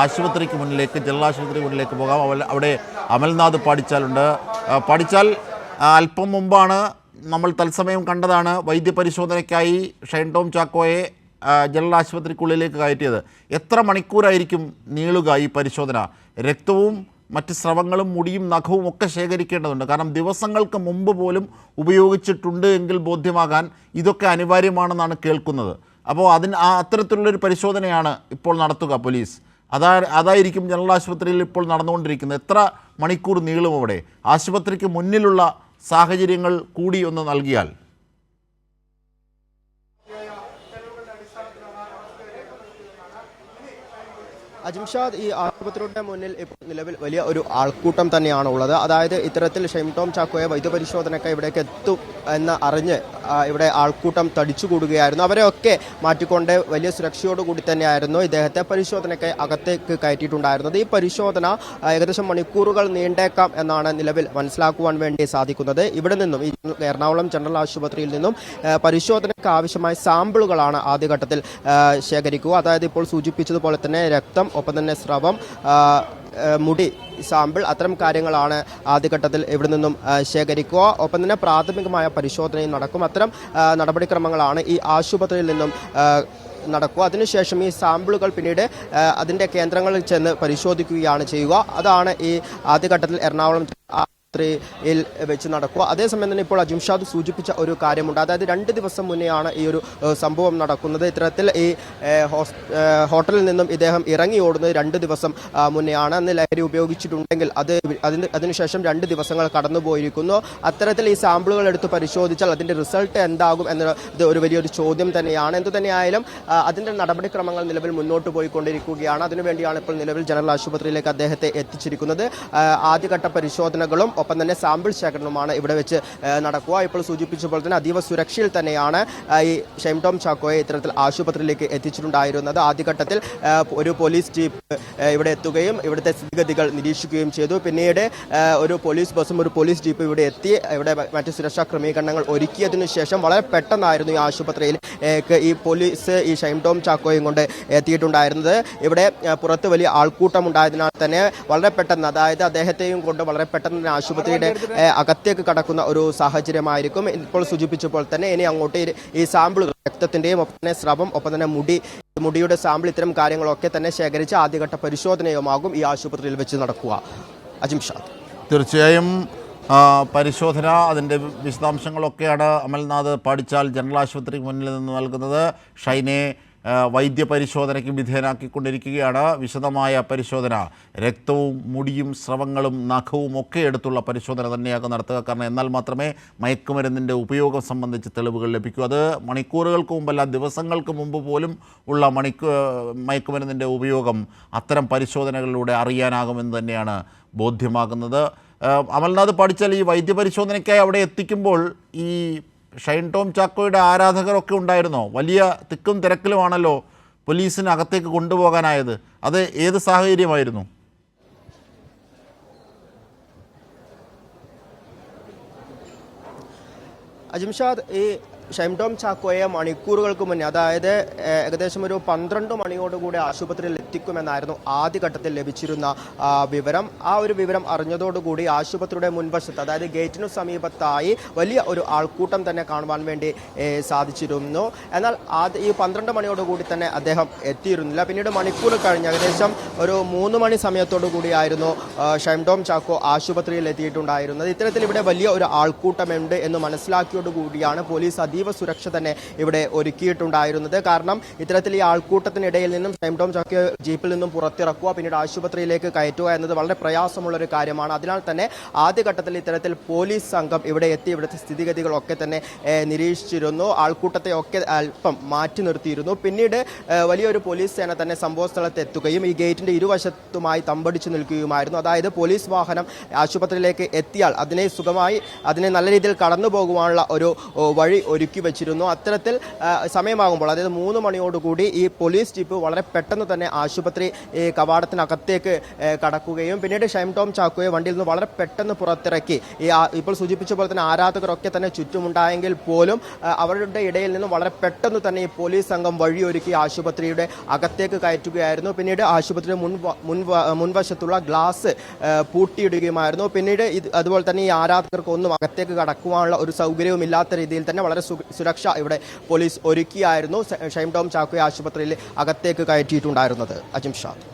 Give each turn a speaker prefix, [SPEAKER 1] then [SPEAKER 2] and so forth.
[SPEAKER 1] ആശുപത്രിക്ക് മുന്നിലേക്ക് ജനറൽ ആശുപത്രി മുന്നിലേക്ക് പോകാം. അവിടെ അമൽനാഥ് പാടിച്ചാലുണ്ട്. പാടിച്ചാൽ അല്പം മുമ്പാണ് നമ്മൾ തത്സമയം കണ്ടതാണ് വൈദ്യപരിശോധനയ്ക്കായി ഷൈൻ ടോം ചാക്കോയെ ജനറൽ ആശുപത്രിക്കുള്ളിലേക്ക് കയറ്റിയത്. എത്ര മണിക്കൂറായിരിക്കും നീളുക ഈ പരിശോധന? രക്തവും മറ്റ് സ്രവങ്ങളും മുടിയും നഖവും ഒക്കെ ശേഖരിക്കേണ്ടതുണ്ട്. കാരണം ദിവസങ്ങൾക്ക് മുമ്പ് പോലും ഉപയോഗിച്ചിട്ടുണ്ട് എങ്കിൽ ബോധ്യമാകാൻ ഇതൊക്കെ അനിവാര്യമാണെന്നാണ് കേൾക്കുന്നത്. അപ്പോൾ അത്തരത്തിലുള്ളൊരു പരിശോധനയാണ് ഇപ്പോൾ നടത്തുക പോലീസ്. അതായിരിക്കും ജനറൽ ആശുപത്രിയിൽ ഇപ്പോൾ നടന്നുകൊണ്ടിരിക്കുന്നത്. എത്ര മണിക്കൂർ നീളും അവിടെ? ആശുപത്രിക്ക് മുന്നിലുള്ള സാഹചര്യങ്ങൾ കൂടി ഒന്ന് നൽകിയാൽ.
[SPEAKER 2] അജിംഷാദ്, ഈ ആശുപത്രിയുടെ മുന്നിൽ ഇപ്പോൾ നിലവിൽ വലിയ ഒരു ആൾക്കൂട്ടം തന്നെയാണ് ഉള്ളത്. അതായത് ഇത്തരത്തിൽ ഷൈൻ ടോം ചാക്കോയെ വൈദ്യപരിശോധനയ്ക്ക് ഇവിടേക്ക് എത്തും എന്ന് അറിഞ്ഞ് ഇവിടെ ആൾക്കൂട്ടം തടിച്ചുകൂടുകയായിരുന്നു. അവരെയൊക്കെ മാറ്റിക്കൊണ്ട് വലിയ സുരക്ഷയോടുകൂടി തന്നെയായിരുന്നു ഇദ്ദേഹത്തെ പരിശോധനയ്ക്ക് അകത്തേക്ക് കയറ്റിയിട്ടുണ്ടായിരുന്നത്. ഈ പരിശോധന ഏകദേശം മണിക്കൂറുകൾ നീണ്ടേക്കാം എന്നാണ് നിലവിൽ മനസ്സിലാക്കുവാൻ വേണ്ടി സാധിക്കുന്നത്. ഇവിടെ നിന്നും ഈ എറണാകുളം ജനറൽ ആശുപത്രിയിൽ നിന്നും പരിശോധനയ്ക്ക് ആവശ്യമായ സാമ്പിളുകളാണ് ആദ്യഘട്ടത്തിൽ ശേഖരിക്കുക. അതായത് ഇപ്പോൾ സൂചിപ്പിച്ചതുപോലെ തന്നെ രക്തം, ഒപ്പം തന്നെ സ്രവം, മുടി സാമ്പിൾ, അത്തരം കാര്യങ്ങളാണ് ആദ്യഘട്ടത്തിൽ ഇവിടെ നിന്നും ശേഖരിക്കുക. ഒപ്പം തന്നെ പ്രാഥമികമായ പരിശോധനയും നടക്കും. അത്തരം നടപടിക്രമങ്ങളാണ് ഈ ആശുപത്രിയിൽ നിന്നും നടക്കുക. അതിനുശേഷം ഈ സാമ്പിളുകൾ പിന്നീട് അതിൻ്റെ കേന്ദ്രങ്ങളിൽ ചെന്ന് പരിശോധിക്കുകയാണ് ചെയ്യുക. അതാണ് ഈ ആദ്യഘട്ടത്തിൽ എറണാകുളം യിൽ വെച്ച് നടക്കുക. അതേസമയം തന്നെ ഇപ്പോൾ അജിംഷാദ് സൂചിപ്പിച്ച ഒരു കാര്യമുണ്ട്. അതായത് 2 ദിവസം മുന്നെയാണ് ഈ ഒരു സംഭവം നടക്കുന്നത്. ഇത്തരത്തിൽ ഈ ഹോട്ടലിൽ നിന്നും ഇദ്ദേഹം ഇറങ്ങി ഓടുന്നത് 2 ദിവസം മുന്നെയാണ്. അന്ന് ലഹരി ഉപയോഗിച്ചിട്ടുണ്ടെങ്കിൽ അതിനുശേഷം 2 ദിവസങ്ങൾ കടന്നുപോയിരിക്കുന്നു. അത്തരത്തിൽ ഈ സാമ്പിളുകൾ എടുത്ത് പരിശോധിച്ചാൽ അതിൻ്റെ റിസൾട്ട് എന്താകും എന്നത് ഒരു വലിയൊരു ചോദ്യം തന്നെയാണ്. എന്തുതന്നെയായാലും അതിൻ്റെ നടപടിക്രമങ്ങൾ നിലവിൽ മുന്നോട്ട് പോയിക്കൊണ്ടിരിക്കുകയാണ്. അതിനുവേണ്ടിയാണ് ഇപ്പോൾ നിലവിൽ ജനറൽ ആശുപത്രിയിലേക്ക് അദ്ദേഹത്തെ എത്തിച്ചിരിക്കുന്നത്. ആദ്യഘട്ട പരിശോധനകളും ഒപ്പം തന്നെ സാമ്പിൾ ശേഖരണവുമാണ് ഇവിടെ വെച്ച് നടക്കുക. ഇപ്പോൾ സൂചിപ്പിച്ചപ്പോൾ തന്നെ അതീവ സുരക്ഷയിൽ തന്നെയാണ് ഈ ഷൈൻ ടോം ചാക്കോയെ ഇത്തരത്തിൽ ആശുപത്രിയിലേക്ക് എത്തിച്ചിട്ടുണ്ടായിരുന്നത്. ആദ്യഘട്ടത്തിൽ ഒരു പോലീസ് ജീപ്പ് ഇവിടെ എത്തുകയും ഇവിടുത്തെ സ്ഥിതിഗതികൾ നിരീക്ഷിക്കുകയും ചെയ്തു. പിന്നീട് ഒരു പോലീസ് ബസ്സും ഒരു പോലീസ് ജീപ്പ് ഇവിടെ എത്തി ഇവിടെ മറ്റ് സുരക്ഷാ ക്രമീകരണങ്ങൾ ഒരുക്കിയതിനു ശേഷം വളരെ പെട്ടെന്നായിരുന്നു ഈ ആശുപത്രിയിൽ ഈ പോലീസ് ഈ ഷൈൻ ടോം ചാക്കോയും കൊണ്ട് എത്തിയിട്ടുണ്ടായിരുന്നത്. ഇവിടെ പുറത്ത് വലിയ ആൾക്കൂട്ടം ഉണ്ടായതിനാൽ തന്നെ വളരെ പെട്ടെന്ന്, അതായത് അദ്ദേഹത്തെയും കൊണ്ട് വളരെ പെട്ടെന്ന് ആശുപത്രിയുടെ അകത്തേക്ക് കടക്കുന്ന ഒരു സാഹചര്യമായിരിക്കും. ഇപ്പോൾ സൂചിപ്പിച്ചപ്പോൾ തന്നെ ഇനി അങ്ങോട്ട് ഈ സാമ്പിളുകൾ, രക്തത്തിന്റെയും ഒപ്പം തന്നെ സ്രവം, ഒപ്പം തന്നെ മുടിയുടെ സാമ്പിൾ, ഇത്തരം കാര്യങ്ങളൊക്കെ തന്നെ ശേഖരിച്ച് ആദ്യഘട്ട പരിശോധനയുമാകും ഈ ആശുപത്രിയിൽ വെച്ച് നടക്കുക. അജിംഷാദ്,
[SPEAKER 1] തീർച്ചയായും പരിശോധന, അതിൻ്റെ വിശദാംശങ്ങളൊക്കെയാണ് അമൽനാഥ് പാടിച്ചാൽ ജനറൽ ആശുപത്രിക്ക് മുന്നിൽ നിന്ന് നൽകുന്നത്. ഷൈനെ വൈദ്യപരിശോധനയ്ക്ക് വിധേയനാക്കിക്കൊണ്ടിരിക്കുകയാണ്. വിശദമായ പരിശോധന, രക്തവും മുടിയും സ്രവങ്ങളും നഖവും ഒക്കെ എടുത്തുള്ള പരിശോധന തന്നെയാകും നടത്തുക. കാരണം എന്നാൽ മാത്രമേ മയക്കുമരുന്നിൻ്റെ ഉപയോഗം സംബന്ധിച്ച് തെളിവുകൾ ലഭിക്കൂ. അത് മണിക്കൂറുകൾക്ക് മുമ്പല്ല, ദിവസങ്ങൾക്ക് മുമ്പ് പോലും ഉള്ള മയക്കുമരുന്നിൻ്റെ ഉപയോഗം അത്തരം പരിശോധനകളിലൂടെ അറിയാനാകുമെന്ന് തന്നെയാണ് ബോധ്യമാകുന്നത്. അമൽനാഥ് പാടിച്ചാൽ ഈ വൈദ്യപരിശോധനയ്ക്കായി അവിടെ എത്തിക്കുമ്പോൾ ഈ ഷൈൻ ടോം ചാക്കോയുടെ ആരാധകരൊക്കെ ഉണ്ടായിരുന്നോ? വലിയ തിക്കും തിരക്കിലുമാണല്ലോ പോലീസിന് അകത്തേക്ക് കൊണ്ടുപോകാനായത്. അത് ഏത് സാഹചര്യമായിരുന്നു?
[SPEAKER 2] അജിംഷാദ്, ഈ ഷൈൻ ടോം ചാക്കോയെ മണിക്കൂറുകൾക്ക് മുന്നേ, അതായത് ഏകദേശം ഒരു 12 മണിയോടുകൂടി ആശുപത്രിയിൽ എത്തിക്കുമെന്നായിരുന്നു ആദ്യഘട്ടത്തിൽ ലഭിച്ചിരുന്ന വിവരം. ആ ഒരു വിവരം അറിഞ്ഞതോടുകൂടി ആശുപത്രിയുടെ മുൻവശത്ത്, അതായത് ഗേറ്റിനു സമീപത്തായി വലിയ ഒരു ആൾക്കൂട്ടം തന്നെ കാണുവാൻ വേണ്ടി സാധിച്ചിരുന്നു. എന്നാൽ ഈ 12 മണിയോടുകൂടി തന്നെ അദ്ദേഹം എത്തിയിരുന്നില്ല. പിന്നീട് മണിക്കൂർ കഴിഞ്ഞ് ഏകദേശം ഒരു 3 മണി സമയത്തോടു കൂടിയായിരുന്നു ഷൈൻ ടോം ചാക്കോ ആശുപത്രിയിൽ എത്തിയിട്ടുണ്ടായിരുന്നത്. ഇത്തരത്തിൽ ഇവിടെ വലിയ ഒരു ആൾക്കൂട്ടമുണ്ട് എന്ന് മനസ്സിലാക്കിയോടുകൂടിയാണ് പോലീസ് അതീവ സുരക്ഷ തന്നെ ഇവിടെ ഒരുക്കിയിട്ടുണ്ടായിരുന്നത്. കാരണം ഇത്തരത്തിൽ ഈ ആൾക്കൂട്ടത്തിനിടയിൽ നിന്നും ഷൈൻ ടോം ചാക്കോ ജീപ്പിൽ നിന്നും പുറത്തിറക്കുക, പിന്നീട് ആശുപത്രിയിലേക്ക് കയറ്റുക എന്നത് വളരെ പ്രയാസമുള്ളൊരു കാര്യമാണ്. അതിനാൽ തന്നെ ആദ്യഘട്ടത്തിൽ ഇത്തരത്തിൽ പോലീസ് സംഘം ഇവിടെ എത്തി ഇവിടുത്തെ സ്ഥിതിഗതികളൊക്കെ തന്നെ നിരീക്ഷിച്ചിരുന്നു. ആൾക്കൂട്ടത്തെ ഒക്കെ അല്പം മാറ്റി നിർത്തിയിരുന്നു. പിന്നീട് വലിയൊരു പോലീസ് സേന തന്നെ സംഭവ സ്ഥലത്ത് എത്തുകയും ഈ ഗേറ്റിന്റെ ഇരുവശത്തുമായി തമ്പടിച്ചു നിൽക്കുകയുമായിരുന്നു. അതായത് പോലീസ് വാഹനം ആശുപത്രിയിലേക്ക് എത്തിയാൽ അതിനെ നല്ല രീതിയിൽ കടന്നു പോകുവാനുള്ള ഒരു വഴി ഒരുക്കി വെച്ചിരുന്നു. അത്തരത്തിൽ സമയമാകുമ്പോൾ, അതായത് 3 മണിയോടുകൂടി ഈ പോലീസ് ജീപ്പ് വളരെ പെട്ടെന്ന് തന്നെ ആശുപത്രി കവാടത്തിനകത്തേക്ക് കടക്കുകയും പിന്നീട് ഷൈം ടോം ചാക്കോയെ വണ്ടിയിൽ നിന്ന് വളരെ പെട്ടെന്ന് പുറത്തിറക്കി. ഇപ്പോൾ സൂചിപ്പിച്ച പോലെ തന്നെ ആരാധകരൊക്കെ തന്നെ ചുറ്റുമുണ്ടായെങ്കിൽ പോലും അവരുടെ ഇടയിൽ നിന്നും വളരെ പെട്ടെന്ന് തന്നെ ഈ പോലീസ് സംഘം വഴിയൊരുക്കി ആശുപത്രിയുടെ അകത്തേക്ക് കയറ്റുകയായിരുന്നു. പിന്നീട് ആശുപത്രിയുടെ മുൻവശത്തുള്ള ഗ്ലാസ് പൂട്ടിയിടുകയുമായിരുന്നു. പിന്നീട് അതുപോലെ തന്നെ ഈ ആരാധകർക്കൊന്നും അകത്തേക്ക് കടക്കുവാനുള്ള ഒരു സൗകര്യവും ഇല്ലാത്ത രീതിയിൽ തന്നെ വളരെ സുരക്ഷ ഇവിടെ പോലീസ് ഒരുക്കിയായിരുന്നു ഷൈം ടോം ചാക്കോയെ ആശുപത്രിയിൽ അകത്തേക്ക് കയറ്റിയിട്ടുണ്ടായിരുന്നത്. അജിംഷാദ്.